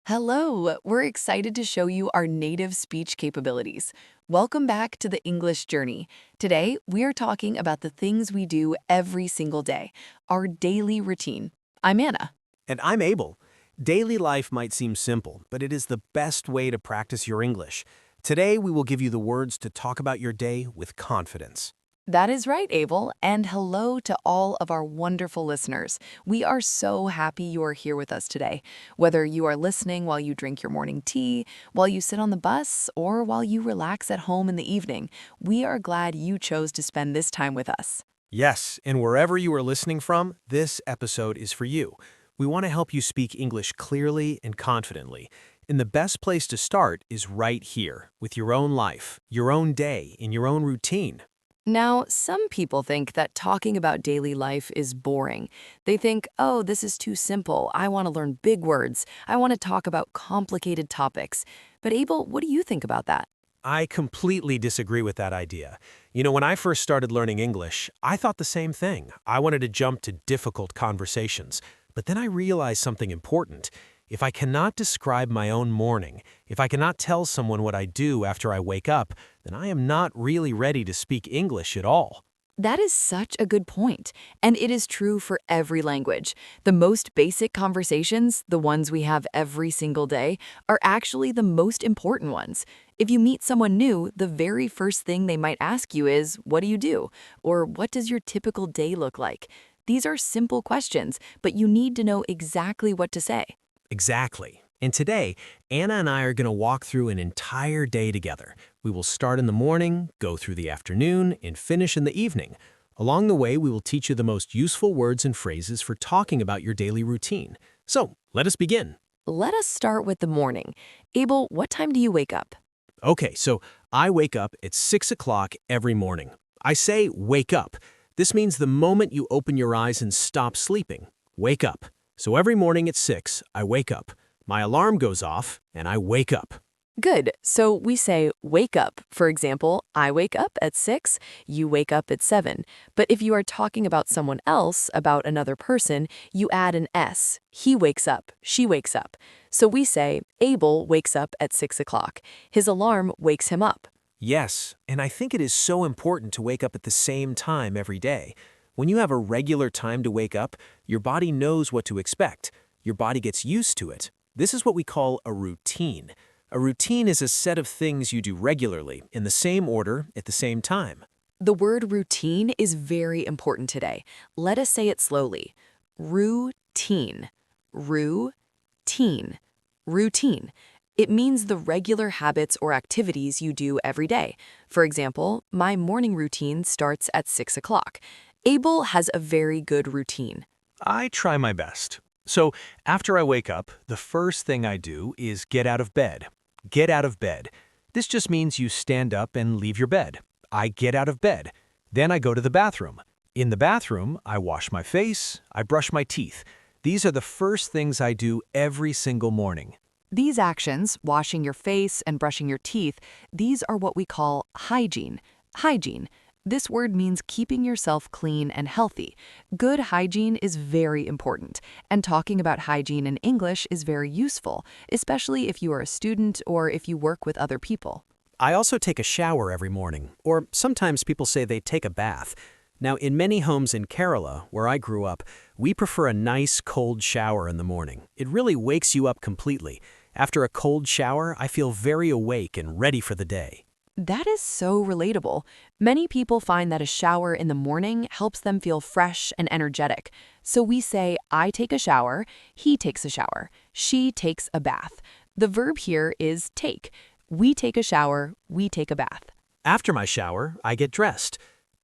Hello, we're excited to show you our native speech capabilities. Welcome back to the English journey. Today, we are talking about the things we do every single day, our daily routine. I'm Anna. And I'm Abel. Daily life might seem simple, but it is the best way to practice your English. Today, we will give you the words to talk about your day with confidence. That is right, Abel, and hello to all of our wonderful listeners. We are so happy you are here with us today. Whether you are listening while you drink your morning tea, while you sit on the bus, or while you relax at home in the evening, we are glad you chose to spend this time with us. Yes, and wherever you are listening from, this episode is for you. We want to help you speak English clearly and confidently. And the best place to start is right here, with your own life, your own day, and your own routine. Now, some people think that talking about daily life is boring. They think, oh, this is too simple. I want to learn big words. I want to talk about complicated topics. But Abel, what do you think about that? I completely disagree with that idea. When I first started learning English, I thought the same thing. I wanted to jump to difficult conversations. But then I realized something important. If I cannot describe my own morning, if I cannot tell someone what I do after I wake up, then I am not really ready to speak English at all. That is such a good point, and it is true for every language. The most basic conversations, the ones we have every single day, are actually the most important ones. If you meet someone new, the very first thing they might ask you is, "What do you do?" Or "What does your typical day look like?" These are simple questions, but you need to know exactly what to say. Exactly. And today, Anna and I are going to walk through an entire day together. We will start in the morning, go through the afternoon, and finish in the evening. Along the way, we will teach you the most useful words and phrases for talking about your daily routine. So, let us begin. Let us start with the morning. Abel, what time do you wake up? Okay, so I wake up at 6 o'clock every morning. I say wake up. This means the moment you open your eyes and stop sleeping. Wake up. So every morning at 6, I wake up. My alarm goes off, and I wake up. Good. So we say wake up. For example, I wake up at 6, you wake up at 7. But if you are talking about someone else, about another person, you add an S. He wakes up, she wakes up. So we say Abel wakes up at 6 o'clock. His alarm wakes him up. Yes, and I think it is so important to wake up at the same time every day. When you have a regular time to wake up, your body knows what to expect. Your body gets used to it. This is what we call a routine. A routine is a set of things you do regularly, in the same order, at the same time. The word routine is very important today. Let us say it slowly. Routine. Routine. Routine. It means the regular habits or activities you do every day. For example, my morning routine starts at 6 o'clock. Abel has a very good routine. I try my best. So, after I wake up, the first thing I do is get out of bed. Get out of bed. This just means you stand up and leave your bed. I get out of bed. Then I go to the bathroom. In the bathroom, I wash my face, I brush my teeth. These are the first things I do every single morning. These actions, washing your face and brushing your teeth, these are what we call hygiene. Hygiene. This word means keeping yourself clean and healthy. Good hygiene is very important, and talking about hygiene in English is very useful, especially if you are a student or if you work with other people. I also take a shower every morning, or sometimes people say they take a bath. Now, in many homes in Kerala, where I grew up, we prefer a nice cold shower in the morning. It really wakes you up completely. After a cold shower, I feel very awake and ready for the day. That is so relatable. Many people find that a shower in the morning helps them feel fresh and energetic. So we say, I take a shower, he takes a shower, she takes a bath. The verb here is take. We take a shower, we take a bath. After my shower, I get dressed.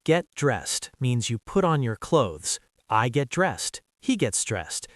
Get dressed means you put on your clothes. I get dressed. He gets dressed.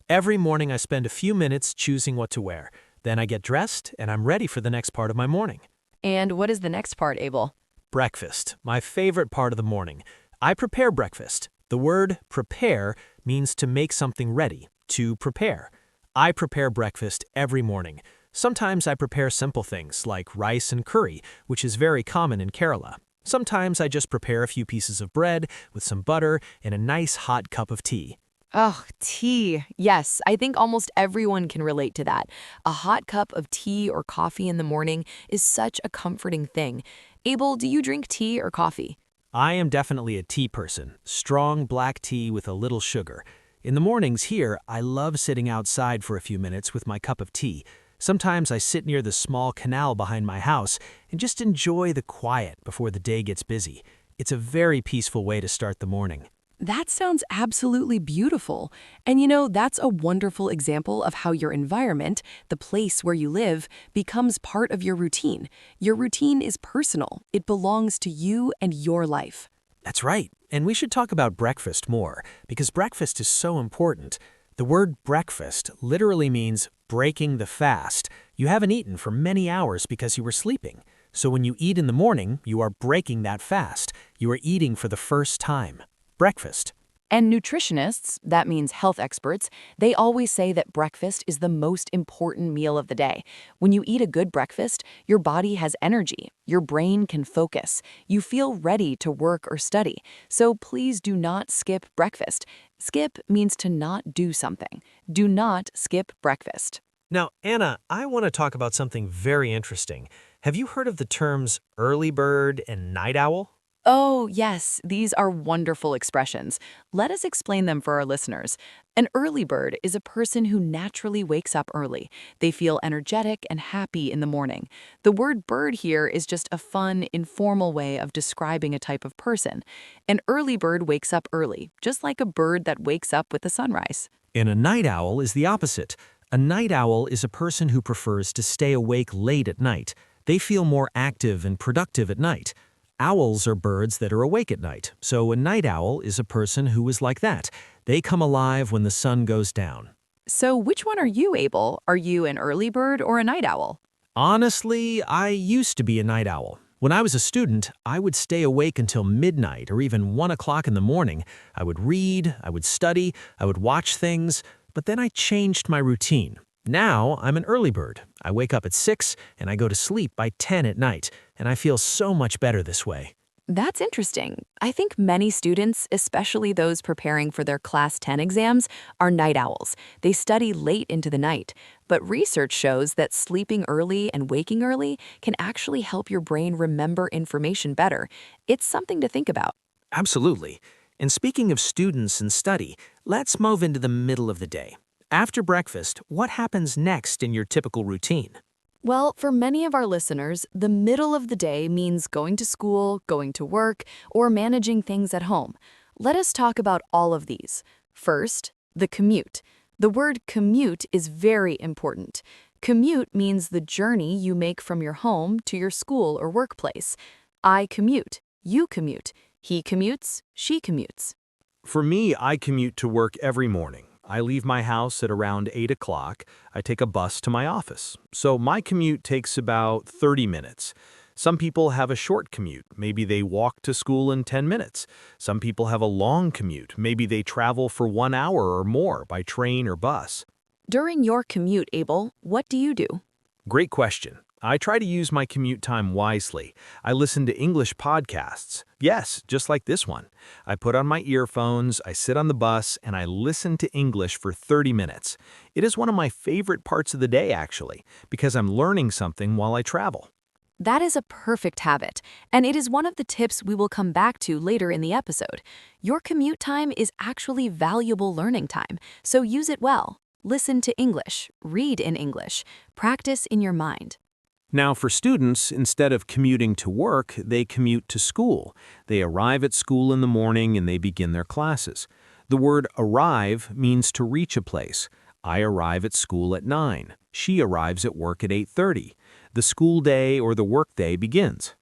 Every morning I spend a few minutes choosing what to wear. Then I get dressed and I'm ready for the next part of my morning. And what is the next part, Abel? Breakfast, my favorite part of the morning. I prepare breakfast. The word prepare means to make something ready, to prepare. I prepare breakfast every morning. Sometimes I prepare simple things like rice and curry, which is very common in Kerala. Sometimes I just prepare a few pieces of bread with some butter and a nice hot cup of tea. Oh, tea. Yes, I think almost everyone can relate to that. A hot cup of tea or coffee in the morning is such a comforting thing. Abel, do you drink tea or coffee? I am definitely a tea person, strong black tea with a little sugar. In the mornings here, I love sitting outside for a few minutes with my cup of tea. Sometimes I sit near the small canal behind my house and just enjoy the quiet before the day gets busy. It's a very peaceful way to start the morning. That sounds absolutely beautiful. And that's a wonderful example of how your environment, the place where you live, becomes part of your routine. Your routine is personal. It belongs to you and your life. That's right. And we should talk about breakfast more, because breakfast is so important. The word breakfast literally means breaking the fast. You haven't eaten for many hours because you were sleeping. So when you eat in the morning, you are breaking that fast. You are eating for the first time. Breakfast. And nutritionists, that means health experts, they always say that breakfast is the most important meal of the day. When you eat a good breakfast, your body has energy, your brain can focus, you feel ready to work or study. So please do not skip breakfast. Skip means to not do something. Do not skip breakfast. Now, Anna, I want to talk about something very interesting. Have you heard of the terms early bird and night owl? Oh, yes, these are wonderful expressions. Let us explain them for our listeners. An early bird is a person who naturally wakes up early. They feel energetic and happy in the morning. The word bird here is just a fun, informal way of describing a type of person. An early bird wakes up early, just like a bird that wakes up with the sunrise. And a night owl is the opposite. A night owl is a person who prefers to stay awake late at night. They feel more active and productive at night. Owls are birds that are awake at night, so a night owl is a person who is like that. They come alive when the sun goes down. So which one are you, Abel? Are you an early bird or a night owl? Honestly, I used to be a night owl. When I was a student, I would stay awake until midnight or even 1 o'clock in the morning. I would read, I would study, I would watch things, but then I changed my routine. Now, I'm an early bird. I wake up at 6 and I go to sleep by 10 at night, and I feel so much better this way. That's interesting. I think many students, especially those preparing for their Class 10 exams, are night owls. They study late into the night. But research shows that sleeping early and waking early can actually help your brain remember information better. It's something to think about. Absolutely. And speaking of students and study, let's move into the middle of the day. After breakfast, what happens next in your typical routine? Well, for many of our listeners, the middle of the day means going to school, going to work, or managing things at home. Let us talk about all of these. First, the commute. The word commute is very important. Commute means the journey you make from your home to your school or workplace. I commute. You commute. He commutes. She commutes. For me, I commute to work every morning. I leave my house at around 8 o'clock. I take a bus to my office. So my commute takes about 30 minutes. Some people have a short commute. Maybe they walk to school in 10 minutes. Some people have a long commute. Maybe they travel for 1 hour or more by train or bus. During your commute, Abel, what do you do? Great question. I try to use my commute time wisely. I listen to English podcasts. Yes, just like this one. I put on my earphones, I sit on the bus, and I listen to English for 30 minutes. It is one of my favorite parts of the day, actually, because I'm learning something while I travel. That is a perfect habit, and it is one of the tips we will come back to later in the episode. Your commute time is actually valuable learning time, so use it well. Listen to English, read in English, practice in your mind. Now, for students, instead of commuting to work, they commute to school. They arrive at school in the morning and they begin their classes. The word arrive means to reach a place. I arrive at school at 9. She arrives at work at 8:30. The school day or the work day begins.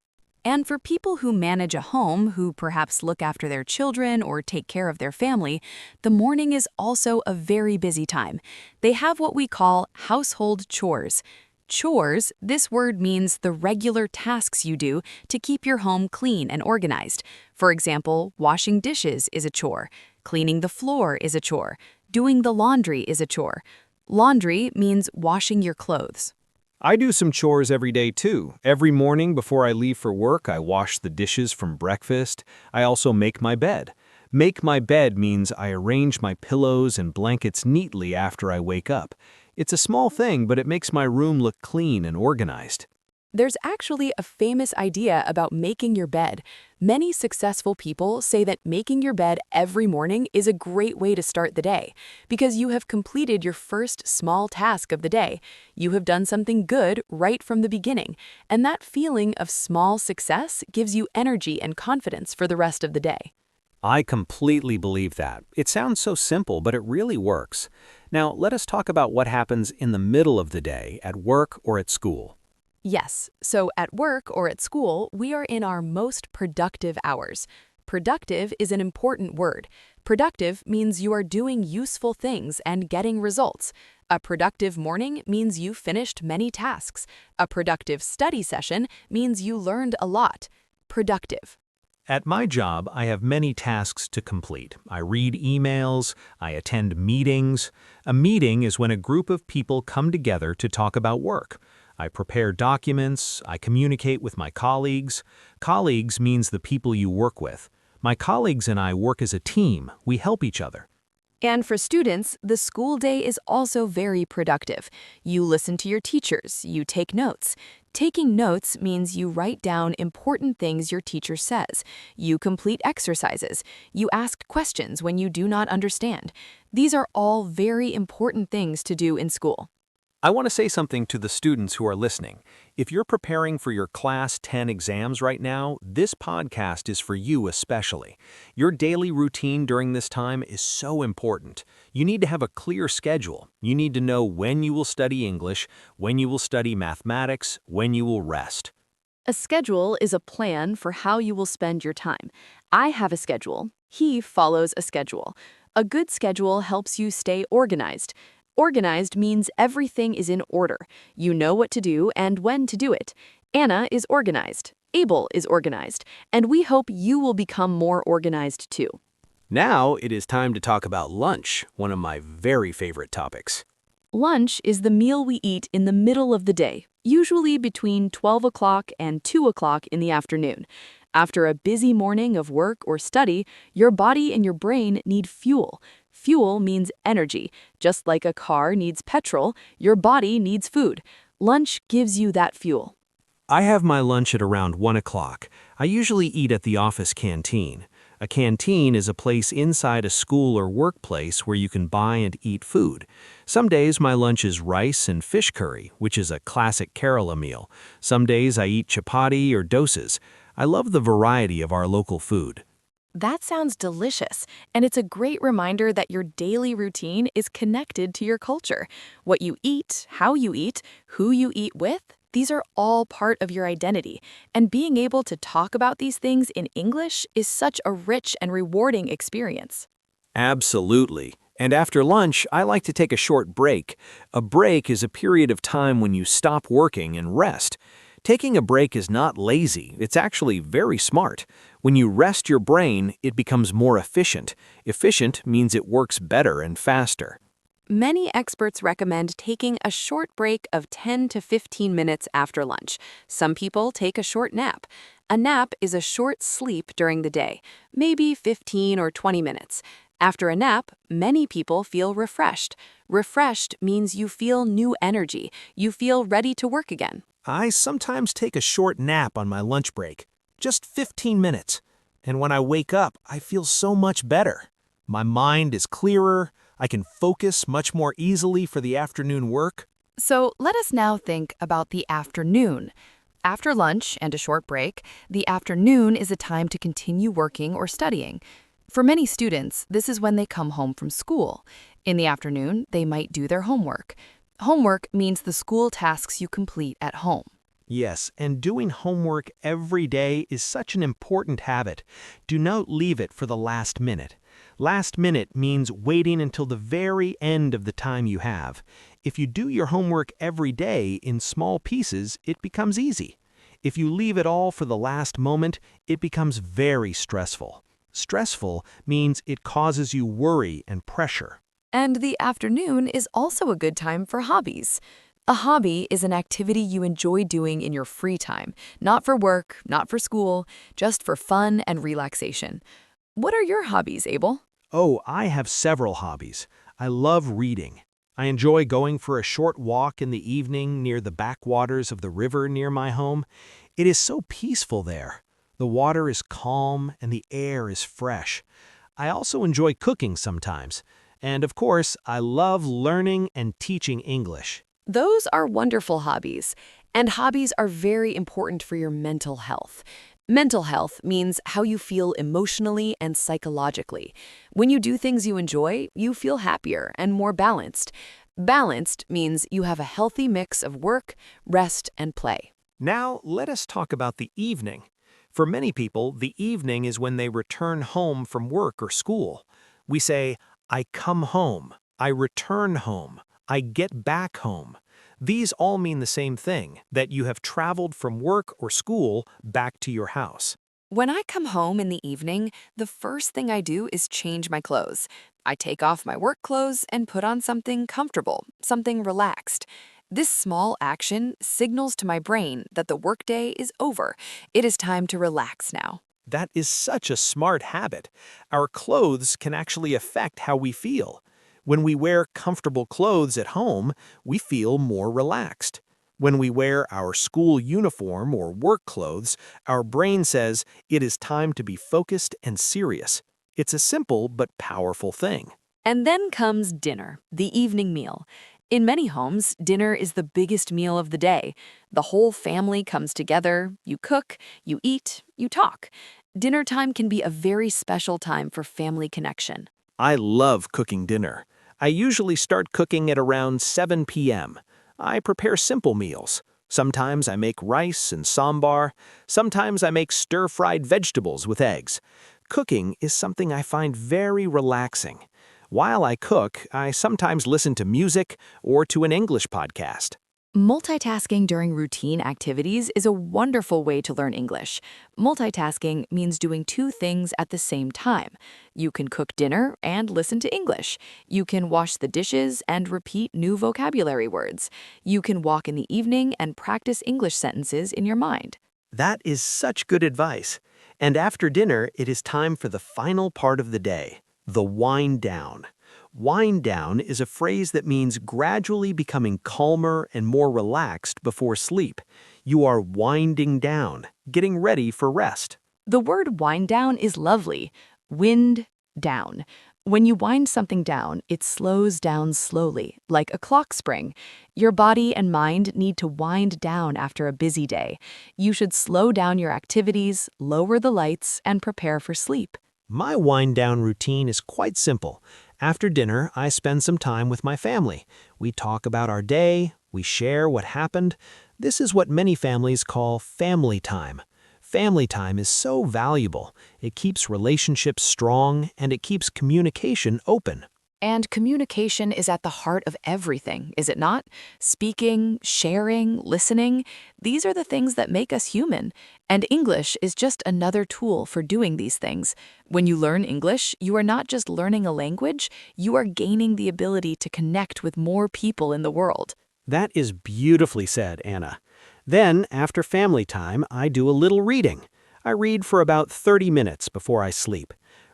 And for people who manage a home, who perhaps look after their children or take care of their family, the morning is also a very busy time. They have what we call household chores. Chores, this word means the regular tasks you do to keep your home clean and organized. For example, washing dishes is a chore. Cleaning the floor is a chore. Doing the laundry is a chore. Laundry means washing your clothes. I do some chores every day too. Every morning before I leave for work, I wash the dishes from breakfast. I also make my bed. Make my bed means I arrange my pillows and blankets neatly after I wake up. It's a small thing, but it makes my room look clean and organized. There's actually a famous idea about making your bed. Many successful people say that making your bed every morning is a great way to start the day because you have completed your first small task of the day. You have done something good right from the beginning, and that feeling of small success gives you energy and confidence for the rest of the day. I completely believe that. It sounds so simple, but it really works. Now, let us talk about what happens in the middle of the day at work or at school. Yes, so at work or at school, we are in our most productive hours. Productive is an important word. Productive means you are doing useful things and getting results. A productive morning means you finished many tasks. A productive study session means you learned a lot. Productive. At my job, I have many tasks to complete. I read emails, I attend meetings. A meeting is when a group of people come together to talk about work. I prepare documents, I communicate with my colleagues. Colleagues means the people you work with. My colleagues and I work as a team. We help each other. And for students, the school day is also very productive. You listen to your teachers, you take notes. Taking notes means you write down important things your teacher says. You complete exercises. You ask questions when you do not understand. These are all very important things to do in school. I want to say something to the students who are listening. If you're preparing for your Class 10 exams right now, this podcast is for you especially. Your daily routine during this time is so important. You need to have a clear schedule. You need to know when you will study English, when you will study mathematics, when you will rest. A schedule is a plan for how you will spend your time. I have a schedule. He follows a schedule. A good schedule helps you stay organized. Organized means everything is in order. You know what to do and when to do it. Anna is organized. Abel is organized. And we hope you will become more organized too. Now it is time to talk about lunch, one of my very favorite topics. Lunch is the meal we eat in the middle of the day, usually between 12 o'clock and 2 o'clock in the afternoon. After a busy morning of work or study, your body and your brain need fuel. Fuel means energy. Just like a car needs petrol, your body needs food. Lunch gives you that fuel. I have my lunch at around 1 o'clock. I usually eat at the office canteen. A canteen is a place inside a school or workplace where you can buy and eat food. Some days my lunch is rice and fish curry, which is a classic Kerala meal. Some days I eat chapati or dosas. I love the variety of our local food. That sounds delicious, and it's a great reminder that your daily routine is connected to your culture. What you eat, how you eat, who you eat with, these are all part of your identity, and being able to talk about these things in English is such a rich and rewarding experience. Absolutely. And after lunch, I like to take a short break. A break is a period of time when you stop working and rest. Taking a break is not lazy, it's actually very smart. When you rest your brain, it becomes more efficient. Efficient means it works better and faster. Many experts recommend taking a short break of 10 to 15 minutes after lunch. Some people take a short nap. A nap is a short sleep during the day, maybe 15 or 20 minutes. After a nap, many people feel refreshed. Refreshed means you feel new energy. You feel ready to work again. I sometimes take a short nap on my lunch break, just 15 minutes. And when I wake up, I feel so much better. My mind is clearer, I can focus much more easily for the afternoon work. So let us now think about the afternoon. After lunch and a short break, the afternoon is a time to continue working or studying. For many students, this is when they come home from school. In the afternoon, they might do their homework. Homework means the school tasks you complete at home. Yes, and doing homework every day is such an important habit. Do not leave it for the last minute. Last minute means waiting until the very end of the time you have. If you do your homework every day in small pieces, it becomes easy. If you leave it all for the last moment, it becomes very stressful. Stressful means it causes you worry and pressure. And the afternoon is also a good time for hobbies. A hobby is an activity you enjoy doing in your free time, not for work, not for school, just for fun and relaxation. What are your hobbies, Abel? Oh, I have several hobbies. I love reading. I enjoy going for a short walk in the evening near the backwaters of the river near my home. It is so peaceful there. The water is calm and the air is fresh. I also enjoy cooking sometimes. And of course, I love learning and teaching English. Those are wonderful hobbies, and hobbies are very important for your mental health. Mental health means how you feel emotionally and psychologically. When you do things you enjoy, you feel happier and more balanced. Balanced means you have a healthy mix of work, rest, and play. Now, let us talk about the evening. For many people, the evening is when they return home from work or school. We say, I come home, I return home, I get back home. These all mean the same thing, that you have traveled from work or school back to your house. When I come home in the evening, the first thing I do is change my clothes. I take off my work clothes and put on something comfortable, something relaxed. This small action signals to my brain that the workday is over. It is time to relax now. That is such a smart habit. Our clothes can actually affect how we feel. When we wear comfortable clothes at home, we feel more relaxed. When we wear our school uniform or work clothes, our brain says it is time to be focused and serious. It's a simple but powerful thing. And then comes dinner, the evening meal. In many homes, dinner is the biggest meal of the day. The whole family comes together, you cook, you eat, you talk. Dinner time can be a very special time for family connection. I love cooking dinner. I usually start cooking at around 7 p.m. I prepare simple meals. Sometimes I make rice and sambar. Sometimes I make stir-fried vegetables with eggs. Cooking is something I find very relaxing. While I cook, I sometimes listen to music or to an English podcast. Multitasking during routine activities is a wonderful way to learn English. Multitasking means doing two things at the same time. You can cook dinner and listen to English. You can wash the dishes and repeat new vocabulary words. You can walk in the evening and practice English sentences in your mind. That is such good advice. And after dinner, it is time for the final part of the day, the wind down. Wind down is a phrase that means gradually becoming calmer and more relaxed before sleep. You are winding down, getting ready for rest. The word wind down is lovely. Wind down. When you wind something down, it slows down slowly, like a clock spring. Your body and mind need to wind down after a busy day. You should slow down your activities, lower the lights, and prepare for sleep. My wind-down routine is quite simple. After dinner, I spend some time with my family. We talk about our day, we share what happened. This is what many families call family time. Family time is so valuable. It keeps relationships strong and it keeps communication open. And communication is at the heart of everything, is it not? Speaking, sharing, listening, these are the things that make us human. And English is just another tool for doing these things. When you learn English, you are not just learning a language, you are gaining the ability to connect with more people in the world. That is beautifully said, Anna. Then, after family time, I do a little reading. I read for about 30 minutes before I sleep.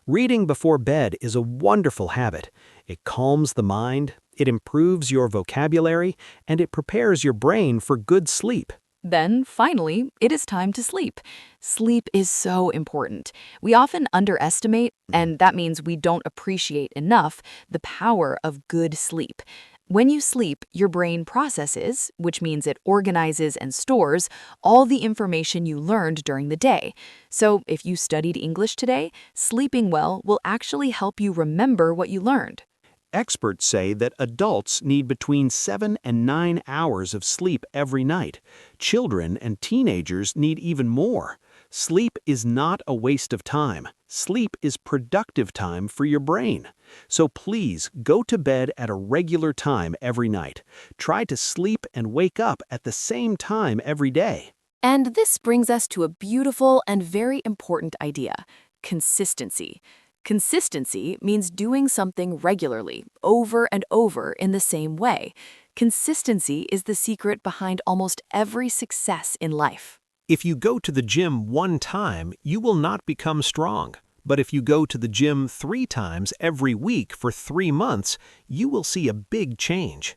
Reading before bed is a wonderful habit. It calms the mind, it improves your vocabulary, and it prepares your brain for good sleep. Then, finally, it is time to sleep. Sleep is so important. We often underestimate, and that means we don't appreciate enough, the power of good sleep. When you sleep, your brain processes, which means it organizes and stores, all the information you learned during the day. So if you studied English today, sleeping well will actually help you remember what you learned. Experts say that adults need between 7 and 9 hours of sleep every night. Children and teenagers need even more. Sleep is not a waste of time. Sleep is productive time for your brain. So please go to bed at a regular time every night. Try to sleep and wake up at the same time every day. And this brings us to a beautiful and very important idea: consistency. Consistency means doing something regularly, over and over in the same way. Consistency is the secret behind almost every success in life. If you go to the gym one time, you will not become strong. But if you go to the gym 3 times every week for 3 months, you will see a big change.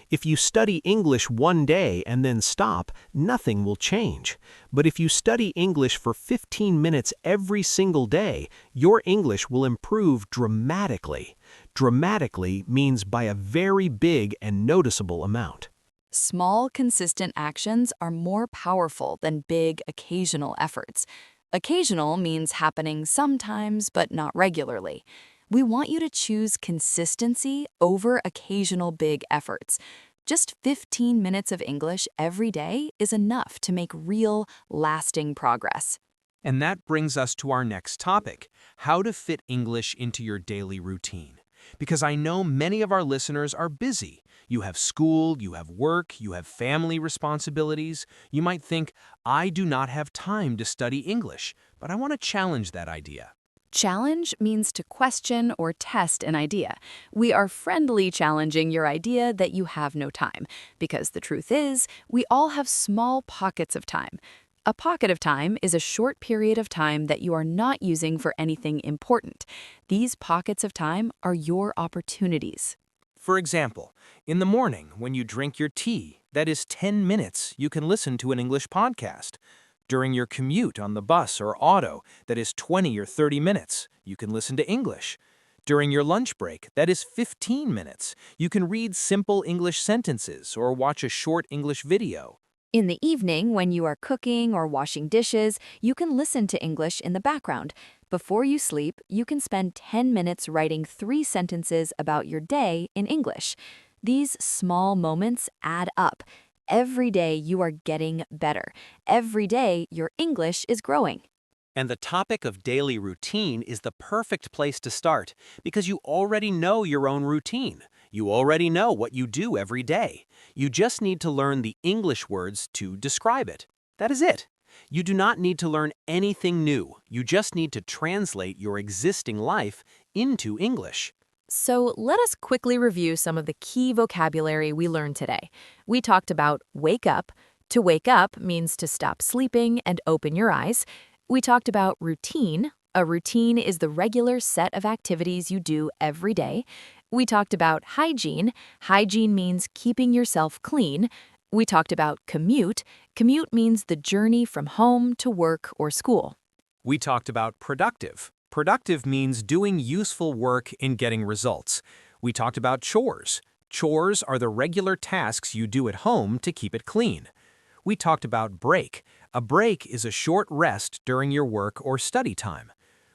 If you study English one day and then stop, nothing will change. But if you study English for 15 minutes every single day, your English will improve dramatically. Dramatically means by a very big and noticeable amount. Small, consistent actions are more powerful than big, occasional efforts. Occasional means happening sometimes, but not regularly. We want you to choose consistency over occasional big efforts. Just 15 minutes of English every day is enough to make real, lasting progress. And that brings us to our next topic, how to fit English into your daily routine. Because I know many of our listeners are busy. You have school, you have work, you have family responsibilities. You might think, I do not have time to study English, but I want to challenge that idea. Challenge means to question or test an idea. We are friendly challenging your idea that you have no time, because the truth is, we all have small pockets of time. A pocket of time is a short period of time that you are not using for anything important. These pockets of time are your opportunities. For example, in the morning when you drink your tea, that is 10 minutes, you can listen to an English podcast. During your commute on the bus or auto, that is 20 or 30 minutes, you can listen to English. During your lunch break, that is 15 minutes, you can read simple English sentences or watch a short English video. In the evening, when you are cooking or washing dishes, you can listen to English in the background. Before you sleep, you can spend 10 minutes writing 3 sentences about your day in English. These small moments add up. Every day you are getting better. Every day your English is growing. And the topic of daily routine is the perfect place to start because you already know your own routine. You already know what you do every day. You just need to learn the English words to describe it. That is it. You do not need to learn anything new. You just need to translate your existing life into English. So let us quickly review some of the key vocabulary we learned today. We talked about wake up. To wake up means to stop sleeping and open your eyes. We talked about routine. A routine is the regular set of activities you do every day. We talked about hygiene. Hygiene means keeping yourself clean. We talked about commute. Commute means the journey from home to work or school. We talked about productive. Productive means doing useful work in getting results. We talked about chores. Chores are the regular tasks you do at home to keep it clean. We talked about break. A break is a short rest during your work or study time.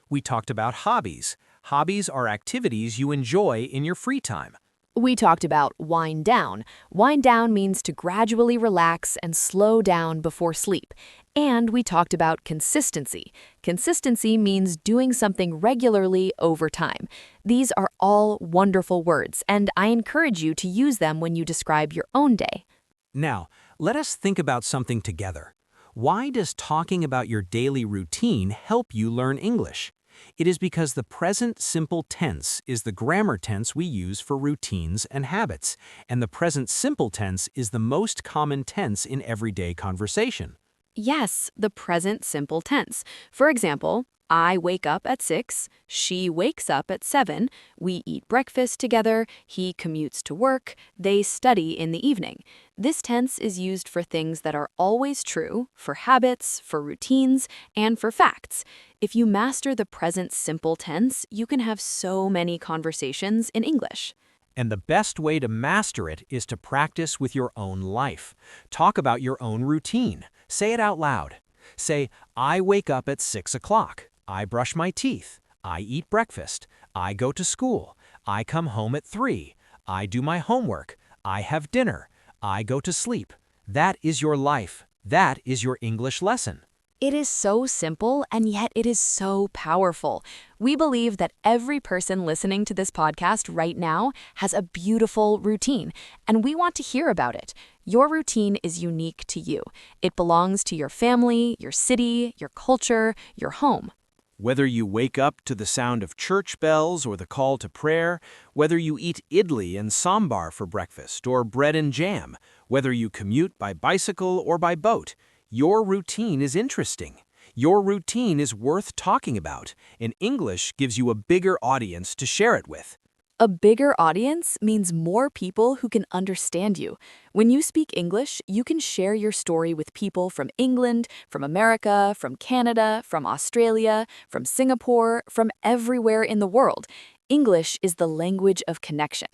We talked about hobbies. Hobbies are activities you enjoy in your free time. We talked about wind down. Wind down means to gradually relax and slow down before sleep. And we talked about consistency. Consistency means doing something regularly over time. These are all wonderful words, and I encourage you to use them when you describe your own day. Now, let us think about something together. Why does talking about your daily routine help you learn English? It is because the present simple tense is the grammar tense we use for routines and habits, and the present simple tense is the most common tense in everyday conversation. Yes, the present simple tense. For example, I wake up at 6, she wakes up at 7, we eat breakfast together, he commutes to work, they study in the evening. This tense is used for things that are always true, for habits, for routines, and for facts. If you master the present simple tense, you can have so many conversations in English. And the best way to master it is to practice with your own life. Talk about your own routine. Say it out loud. Say, I wake up at 6 o'clock. I brush my teeth. I eat breakfast. I go to school. I come home at 3. I do my homework. I have dinner. I go to sleep. That is your life. That is your English lesson. It is so simple, and yet it is so powerful. We believe that every person listening to this podcast right now has a beautiful routine, and we want to hear about it. Your routine is unique to you. It belongs to your family, your city, your culture, your home. Whether you wake up to the sound of church bells or the call to prayer, whether you eat idli and sambar for breakfast or bread and jam, whether you commute by bicycle or by boat, your routine is interesting. Your routine is worth talking about, and English gives you a bigger audience to share it with. A bigger audience means more people who can understand you. When you speak English, you can share your story with people from England, from America, from Canada, from Australia, from Singapore, from everywhere in the world. English is the language of connection.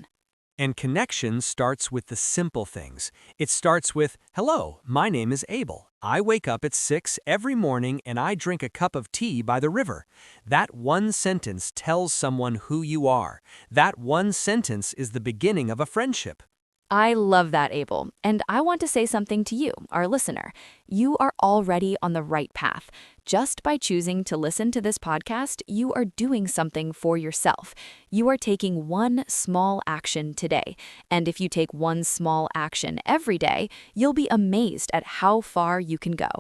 And connection starts with the simple things. It starts with, "Hello, my name is Abel. I wake up at 6 every morning and I drink a cup of tea by the river." That one sentence tells someone who you are. That one sentence is the beginning of a friendship. I love that, Abel. And I want to say something to you, our listener. You are already on the right path. Just by choosing to listen to this podcast, you are doing something for yourself. You are taking one small action today. And if you take one small action every day, you'll be amazed at how far you can go.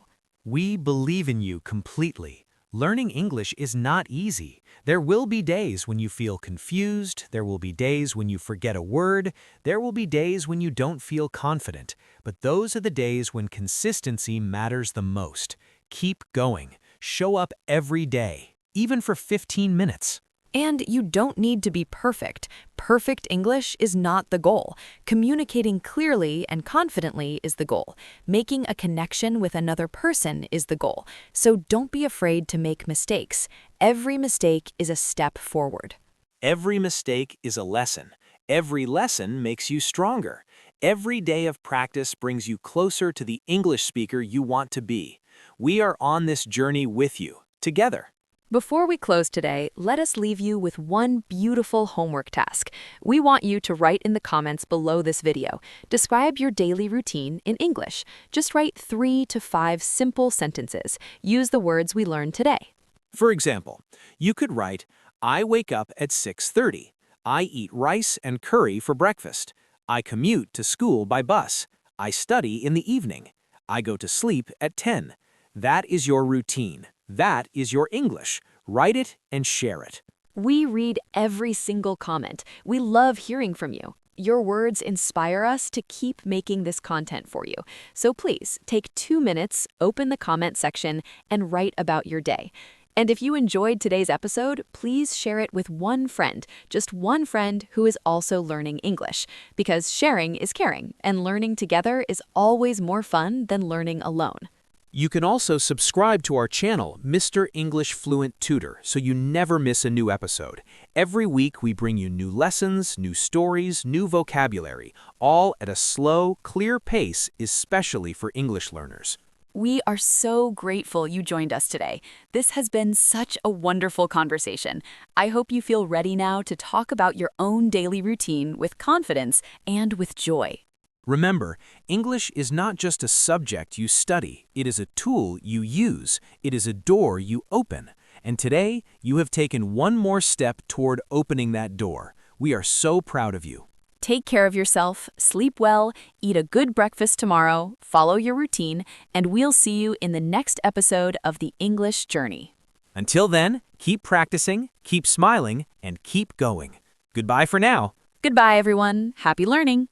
We believe in you completely. Learning English is not easy. There will be days when you feel confused, there will be days when you forget a word, there will be days when you don't feel confident, but those are the days when consistency matters the most. Keep going. Show up every day, even for 15 minutes. And you don't need to be perfect. Perfect English is not the goal. Communicating clearly and confidently is the goal. Making a connection with another person is the goal. So don't be afraid to make mistakes. Every mistake is a step forward. Every mistake is a lesson. Every lesson makes you stronger. Every day of practice brings you closer to the English speaker you want to be. We are on this journey with you, together. Before we close today, let us leave you with one beautiful homework task. We want you to write in the comments below this video. Describe your daily routine in English. Just write 3 to 5 simple sentences. Use the words we learned today. For example, you could write, "I wake up at 6:30. I eat rice and curry for breakfast. I commute to school by bus. I study in the evening. I go to sleep at 10. That is your routine. That is your English. Write it and share it." We read every single comment. We love hearing from you. Your words inspire us to keep making this content for you. So please take 2 minutes, open the comment section, and write about your day. And if you enjoyed today's episode, please share it with one friend, just one friend who is also learning English. Because sharing is caring, and learning together is always more fun than learning alone. You can also subscribe to our channel, Mr. English Fluent Tutor, so you never miss a new episode. Every week we bring you new lessons, new stories, new vocabulary, all at a slow, clear pace, especially for English learners. We are so grateful you joined us today. This has been such a wonderful conversation. I hope you feel ready now to talk about your own daily routine with confidence and with joy. Remember, English is not just a subject you study, it is a tool you use, it is a door you open. And today, you have taken one more step toward opening that door. We are so proud of you. Take care of yourself, sleep well, eat a good breakfast tomorrow, follow your routine, and we'll see you in the next episode of The English Journey. Until then, keep practicing, keep smiling, and keep going. Goodbye for now. Goodbye, everyone. Happy learning.